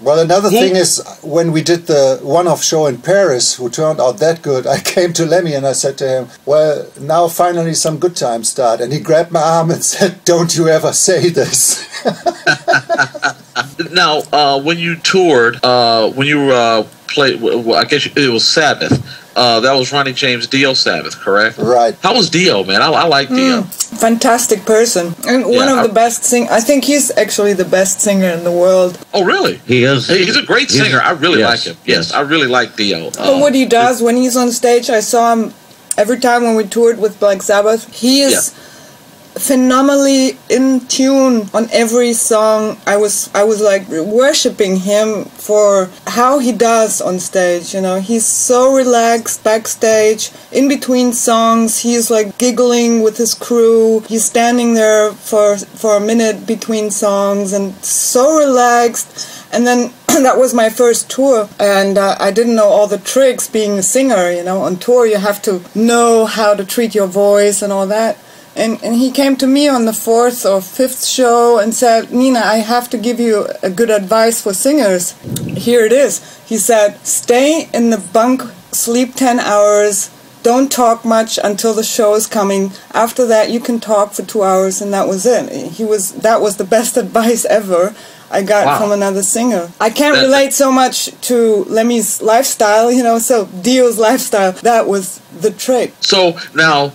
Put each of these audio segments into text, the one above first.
Well, another thing is, when we did the one-off show in Paris, who turned out that good, I came to Lemmy and I said to him, well, now finally some good times start. And he grabbed my arm and said, don't you ever say this. Now, when you toured, when you played, well, I guess it was Sabbath. That was Ronnie James Dio Sabbath, correct? Right. How was Dio, man? I like Dio. Fantastic person. And one of the best singers. I think he's actually the best singer in the world. Oh, really? He is. He's a great singer. I really like him. Yes, I really like Dio. But what he does when he's on stage, I saw him every time when we toured with Black Sabbath. He is phenomenally in tune on every song. I was like worshipping him for how he does on stage. You know, he's so relaxed backstage. In between songs, he's like giggling with his crew. He's standing there for a minute between songs and so relaxed. And then that was my first tour, and I didn't know all the tricks being a singer. You know, on tour you have to know how to treat your voice and all that. And he came to me on the 4th or 5th show and said, Nina, I have to give you a good advice for singers. Here it is. He said, stay in the bunk, sleep 10 hours, don't talk much until the show is coming. After that, you can talk for 2 hours, and that was it. That was the best advice ever I got from another singer. I can't relate so much to Lemmy's lifestyle, you know, so Dio's lifestyle, that was the trick. So now,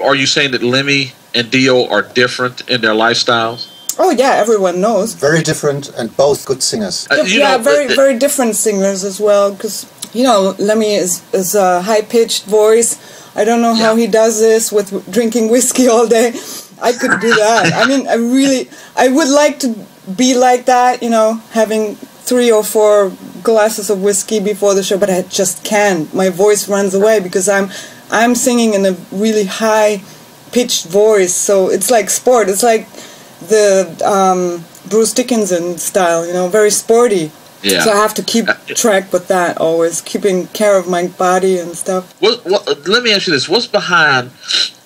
are you saying that Lemmy and Dio are different in their lifestyles? Oh yeah, everyone knows. Very different and both good singers. Very different singers as well. Because you know, Lemmy is a high-pitched voice. I don't know how he does this with drinking whiskey all day. I could do that. I mean, I would like to be like that. You know, having 3 or 4 glasses of whiskey before the show, but I just can't. My voice runs away because I'm singing in a really high-pitched voice, so it's like sport. It's like the Bruce Dickinson style, you know, very sporty. Yeah. So I have to keep track with that always, keeping care of my body and stuff. Let me ask you this: what's behind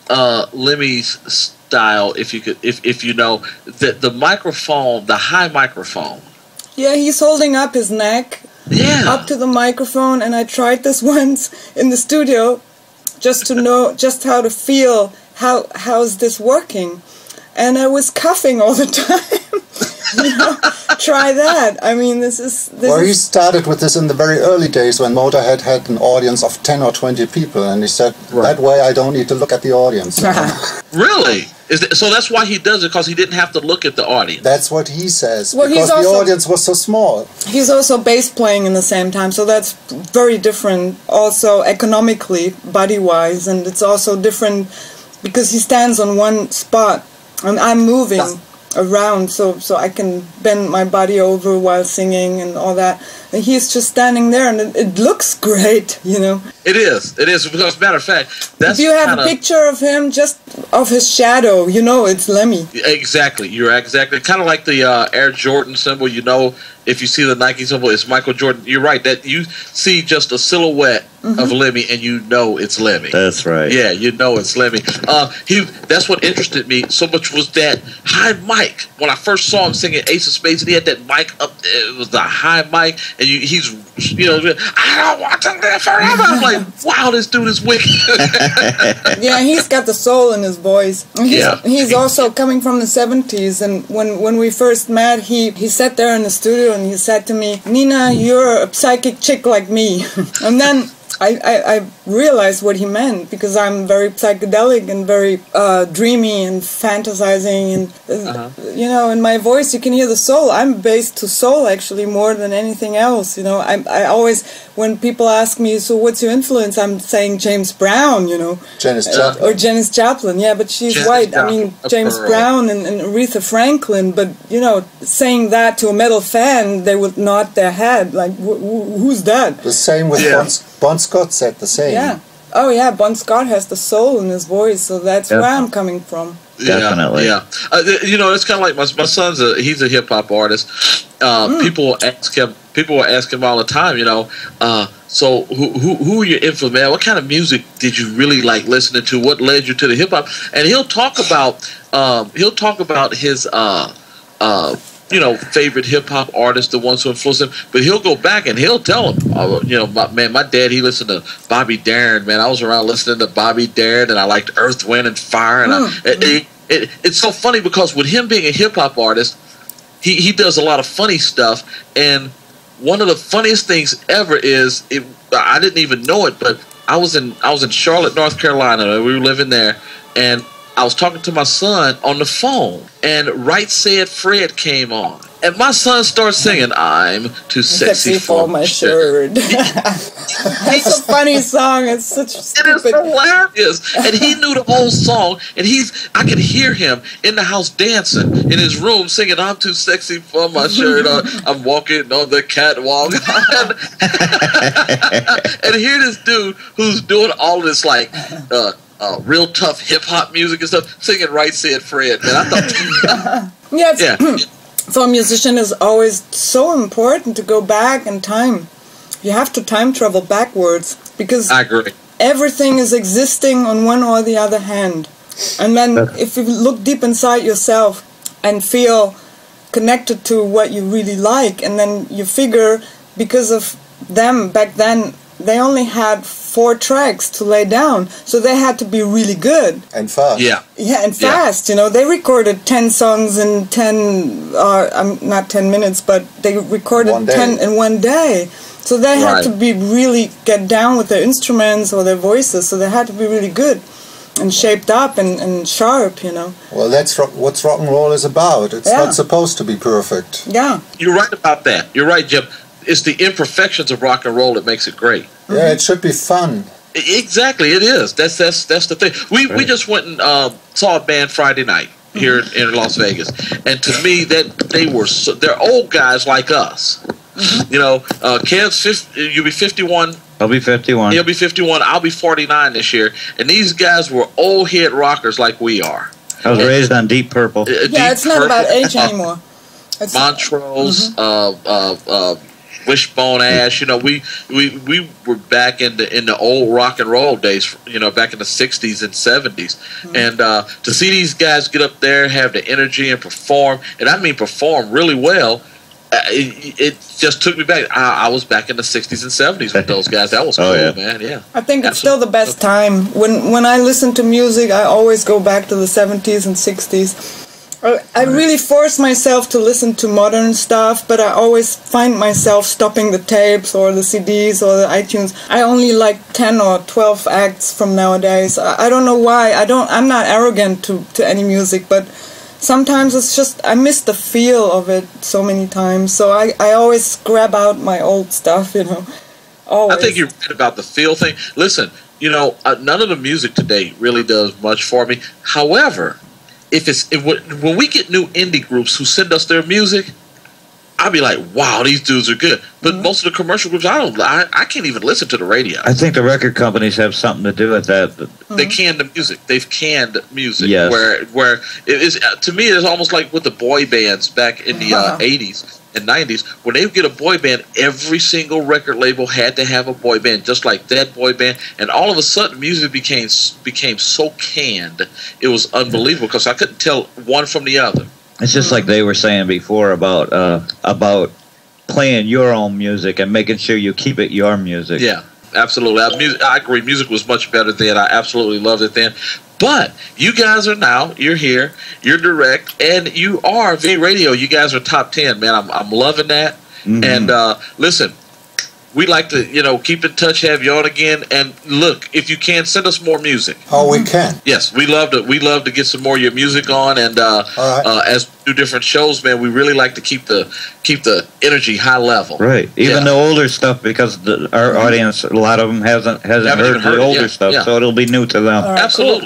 Lemmy's style? If you know the microphone, the high microphone. Yeah, he's holding up his neck up to the microphone, and I tried this once in the studio. Just to know just how to feel, how's this working? And I was coughing all the time. You know, try that. I mean, this is... He started with this in the very early days when Motorhead had an audience of 10 or 20 people, and he said, that way I don't need to look at the audience. Really? So that's why he does it, because he didn't have to look at the audience. That's what he says, because the audience was so small. He's also bass playing in the same time, so that's very different also economically, body-wise, and it's also different because he stands on one spot, and I'm moving around, so I can bend my body over while singing and all that. And he's just standing there, and it looks great, you know. It is, because as a matter of fact, that's if you have a picture of him, just of his shadow, you know it's Lemmy. Exactly, you're exactly kind of like the Air Jordan symbol. You know, if you see the Nike symbol, it's Michael Jordan. You're right that you see just a silhouette of Lemmy, and you know it's Lemmy. That's right. Yeah, you know it's Lemmy. That's what interested me so much was that high mic. When I first saw him singing Ace of Spades, and he had that mic up. It was the high mic, and he's I don't want to live forever. I'm like, wow, this dude is wicked. Yeah, he's got the soul in his voice. He's also coming from the 70s, and when we first met, he sat there in the studio and he said to me, Nina, you're a psychic chick like me. And then I realized what he meant, because I'm very psychedelic and very dreamy and fantasizing, and you know, in my voice you can hear the soul. I'm based to soul actually more than anything else. You know, I always, when people ask me, so what's your influence, I'm saying James Brown, you know, Janis Joplin. Or Janis Joplin. Yeah, but she's white. I mean, James Brown and Aretha Franklin. But you know, saying that to a metal fan, they would nod their head like, who's that? The same with Bon Scott said the same. Yeah. Oh yeah, Bon Scott has the soul in his voice, so that's where I'm coming from. Definitely. Yeah. You know, it's kind of like my son's he's a hip hop artist. People will ask him all the time. You know, so who are your influences, man? What kind of music did you really like listening to? What led you to the hip hop? And he'll talk about his you know, favorite hip hop artists, the ones who influenced him. But he'll go back and he'll tell them, you know, my dad, he listened to Bobby Darin. Man, I was around listening to Bobby Darin, and I liked Earth, Wind, and Fire. And it's so funny because with him being a hip hop artist, he does a lot of funny stuff. And one of the funniest things ever is I didn't even know it, but I was in Charlotte, North Carolina. We were living there, and I was talking to my son on the phone, and Right Said Fred came on. And my son starts singing, "I'm too sexy for my shirt." It's a funny song. It's such a stupid... It is hilarious. And he knew the whole song, and I could hear him in the house dancing in his room singing, "I'm too sexy for my shirt. I'm walking on the catwalk." And here this dude who's doing all this like real tough hip hop music and stuff, singing Right Said Fred. Man, I thought, yeah. For a musician, it's always so important to go back in time. You have to time travel backwards because I agree. Everything is existing on one or the other hand. And then if you look deep inside yourself and feel connected to what you really like, and then you figure because of them back then, they only had 4 tracks to lay down, so they had to be really good and fast. Yeah, and fast. You know, they recorded 10 songs in 10, not 10 minutes, but they recorded 10 in one day. So they had to be really get down with their instruments or their voices. So they had to be really good and shaped up and sharp. You know. Well, that's what rock and roll is about. It's not supposed to be perfect. Yeah, you're right about that. You're right, Jim. It's the imperfections of rock and roll that makes it great. Yeah, it should be fun. Exactly, it is. That's the thing. We just went and saw a band Friday night here in Las Vegas, and to me they're old guys like us. You know, Kev's you'll be 51. I'll be 51. He'll be 51. I'll be 49 this year, and these guys were old head rockers like we are. I was raised on Deep Purple. It's not about age anymore. It's Montrose, Wishbone Ash, you know, we were back in the old rock and roll days, you know, back in the 60s and 70s. And to see these guys get up there, have the energy and perform, and I mean perform really well, it just took me back. I was back in the 60s and 70s with those guys. That was cool, man. Yeah. I think it's still the best time. When I listen to music, I always go back to the 70s and 60s. I really force myself to listen to modern stuff, but I always find myself stopping the tapes or the CDs or the iTunes. I only like 10 or 12 acts from nowadays. I don't know why. I'm not arrogant to any music, but sometimes it's just I miss the feel of it so many times. So I always grab out my old stuff, you know. Always. I think you're right about the feel thing. Listen, you know, none of the music today really does much for me. However, when we get new indie groups who send us their music, I'll be like, wow, these dudes are good. But most of the commercial groups, I can't even listen to the radio. I think the record companies have something to do with that. They canned the music. They've canned music. Yes. Where it is, to me, it's almost like with the boy bands back in the 80s and 90s. When they would get a boy band, every single record label had to have a boy band, just like that boy band. And all of a sudden, music became so canned. It was unbelievable because I couldn't tell one from the other. It's just like they were saying before about playing your own music and making sure you keep it your music. Yeah, absolutely. I agree. Music was much better then. I absolutely loved it then. But you guys you're here, you're direct, and you are VRADIO. You guys are top 10, man. I'm loving that. And listen, we like to, you know, keep in touch, have you on again, and look, if you can, send us more music. Oh, we can. Yes, we love to get some more of your music on, and as we do different shows, man, we really like to keep the energy high level. Right, even the older stuff, because our audience, a lot of them hasn't heard the older stuff, so it'll be new to them. Right, absolutely. Cool.